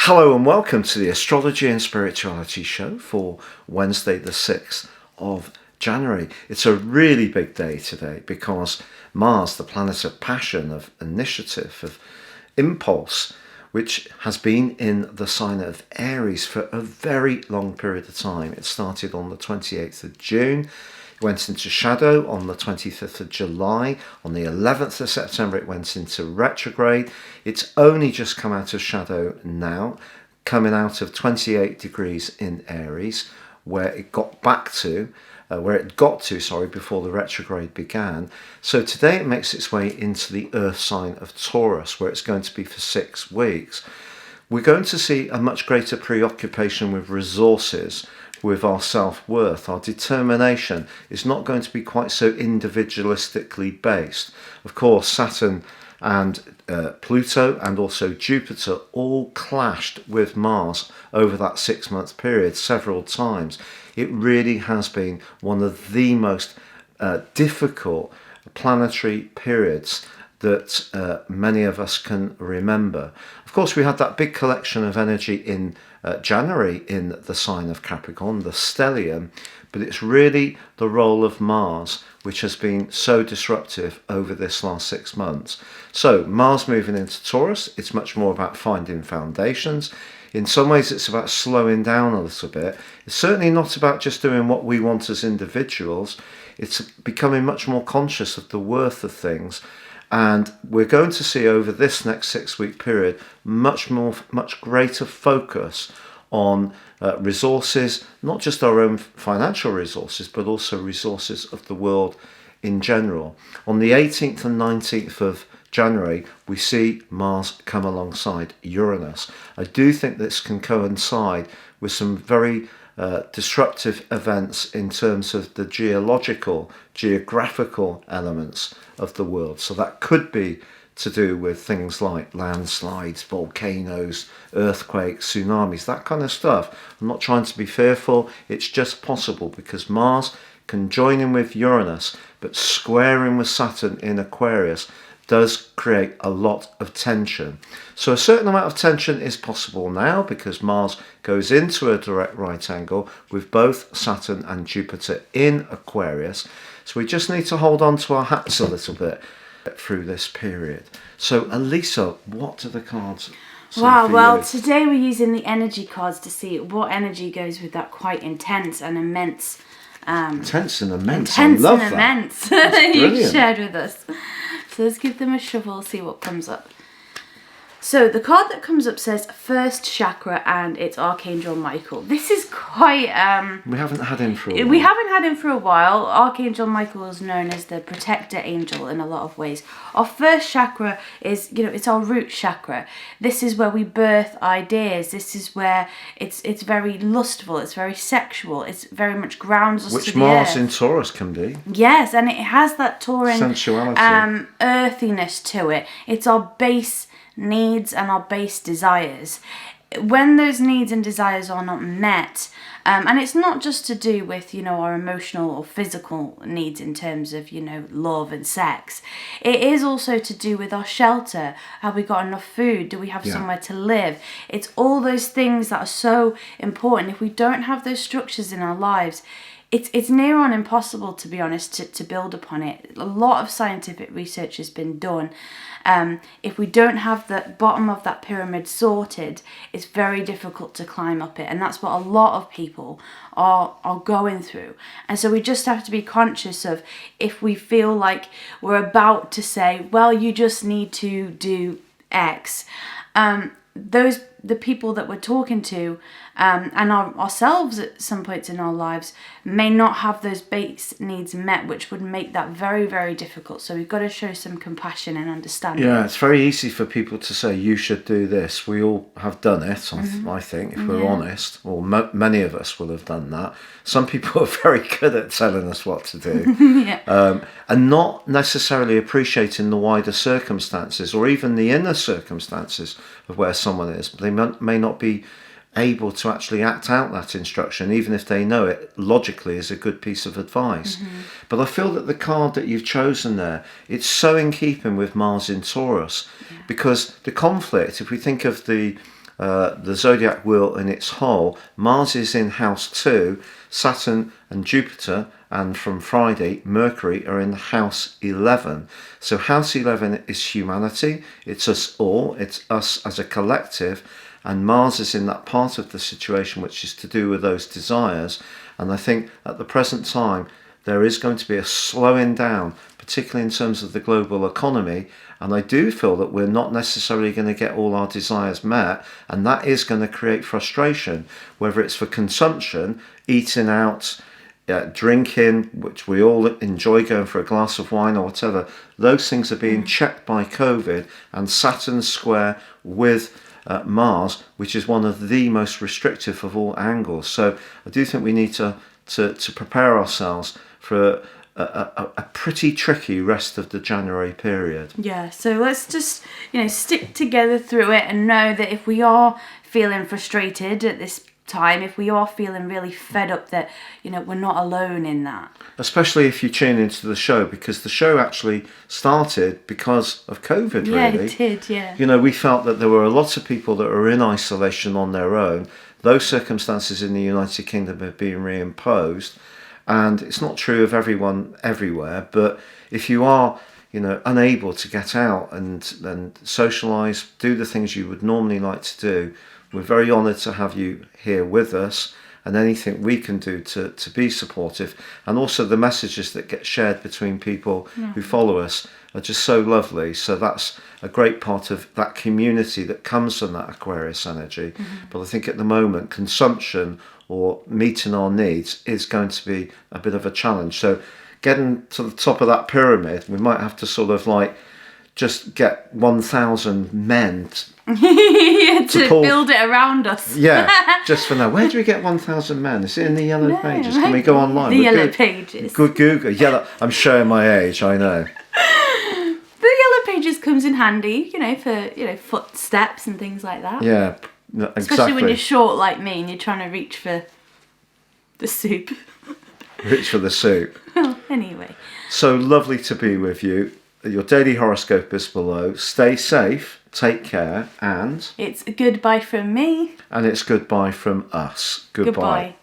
Hello and welcome to the Astrology and Spirituality show for Wednesday the 6th of January. It's a really big day today because Mars, the planet of passion, of initiative, of impulse, which has been in the sign of Aries for a very long period of time. It started on the 28th of June. It went into shadow on the 25th of July. On the 11th of September, it went into retrograde. It's only just come out of shadow now, coming out of 28 degrees in Aries, where it got to before the retrograde began. So today it makes its way into the Earth sign of Taurus, where it's going to be for 6 weeks. We're going to see a much greater preoccupation with resources, with our self-worth. Our determination is not going to be quite so individualistically based. Of course, Saturn and Pluto and also Jupiter all clashed with Mars over that 6-month period several times. It really has been one of the most difficult planetary periods that many of us can remember. Of course, we had that big collection of energy in January in the sign of Capricorn, the stellium, but it's really the role of Mars which has been so disruptive over this last 6 months. So Mars moving into Taurus, it's much more about finding foundations. In some ways it's about slowing down a little bit. It's certainly not about just doing what we want as individuals. It's becoming much more conscious of the worth of things. And we're going to see over this next 6-week period much greater focus on resources, not just our own financial resources, but also resources of the world in general. On the 18th and 19th of January, we see Mars come alongside Uranus. I do think this can coincide with some very disruptive events in terms of the geographical elements of the world. So that could be to do with things like landslides, volcanoes, earthquakes, tsunamis, that kind of stuff. I'm not trying to be fearful, it's just possible because Mars can join in with Uranus, but squaring with Saturn in Aquarius does create a lot of tension. So a certain amount of tension is possible now because Mars goes into a direct right angle with both Saturn and Jupiter in Aquarius. So we just need to hold on to our hats a little bit through this period. So Elisa, what do the cards say for Well, you? today we're using the energy cards to see what energy goes with that quite intense and immense. Intense and immense. Intense I love and that. immense That's you brilliant. shared with us. So let's give them a shuffle, see what comes up. So the card that comes up says first chakra and it's Archangel Michael. This is quite We haven't had him for a while. we haven't had him for a while. Archangel Michael is known as the protector angel in a lot of ways. Our first chakra is, it's our root chakra. This is where we birth ideas. This is where it's very lustful, it's very sexual, it's very much grounds us to Which the Mars earth. in Taurus can be. Yes, and it has that Tauran Sensuality. earthiness to it. It's our base needs and our base desires. When those needs and desires are not met, and it's not just to do with, our emotional or physical needs in terms of, love and sex. It is also to do with our shelter. Have we got enough food? Do we have somewhere to live? It's all those things that are so important. If we don't have those structures in our lives, it's near on impossible, to be honest, to build upon it. A lot of scientific research has been done. If we don't have the bottom of that pyramid sorted, it's very difficult to climb up it. And that's what a lot of people are going through. And so we just have to be conscious of, if we feel like we're about to say, well, you just need to do X, the people that we're talking to and ourselves at some points in our lives may not have those base needs met, which would make that very, very difficult. So we've got to show some compassion and understanding. Yeah, it's very easy for people to say, you should do this. We all have done it, I think, if we're honest. Or many of us will have done that. Some people are very good at telling us what to do. And not necessarily appreciating the wider circumstances or even the inner circumstances of where someone is. They may not be able to actually act out that instruction, even if they know it logically is a good piece of advice. But I feel that the card that you've chosen there, it's so in keeping with Mars in Taurus, because the conflict, if we think of the the zodiac wheel in its whole, Mars is in house 2, Saturn and Jupiter, and from Friday, Mercury are in house 11. So house 11 is humanity, it's us all, it's us as a collective, and Mars is in that part of the situation which is to do with those desires. And I think at the present time, there is going to be a slowing down, particularly in terms of the global economy. And I do feel that we're not necessarily going to get all our desires met. And that is going to create frustration, whether it's for consumption, eating out, drinking, which we all enjoy, going for a glass of wine or whatever. Those things are being checked by COVID, and Saturn's square with Mars, which is one of the most restrictive of all angles. So I do think we need to prepare ourselves for a pretty tricky rest of the January period. Yeah, so let's just, stick together through it and know that if we are feeling frustrated at this time, if we are feeling really fed up, that, we're not alone in that. Especially if you tune into the show, because the show actually started because of COVID, Yeah, really. it did, yeah. We felt that there were a lot of people that were in isolation on their own. Those circumstances in the United Kingdom have been reimposed. And it's not true of everyone everywhere, but if you are, unable to get out and socialise, do the things you would normally like to do, we're very honoured to have you here with us, and anything we can do to be supportive. And also the messages that get shared between people who follow us are just so lovely. So that's a great part of that community that comes from that Aquarius energy. But I think at the moment, consumption or meeting our needs is going to be a bit of a challenge. So getting to the top of that pyramid, we might have to sort of just get 1,000 men to build it around us. Yeah, just for now. Where do we get 1,000 men? Is it in the yellow pages? Can we go online? The yellow pages. Good Google. Yellow. I'm showing my age, I know. The yellow pages comes in handy, for footsteps and things like that. Yeah. No, exactly. Especially when you're short like me and you're trying to reach for the soup. Reach for the soup. Well, anyway. So lovely to be with you. Your daily horoscope is below. Stay safe, take care, and... It's a goodbye from me. And it's goodbye from us. Goodbye. Goodbye.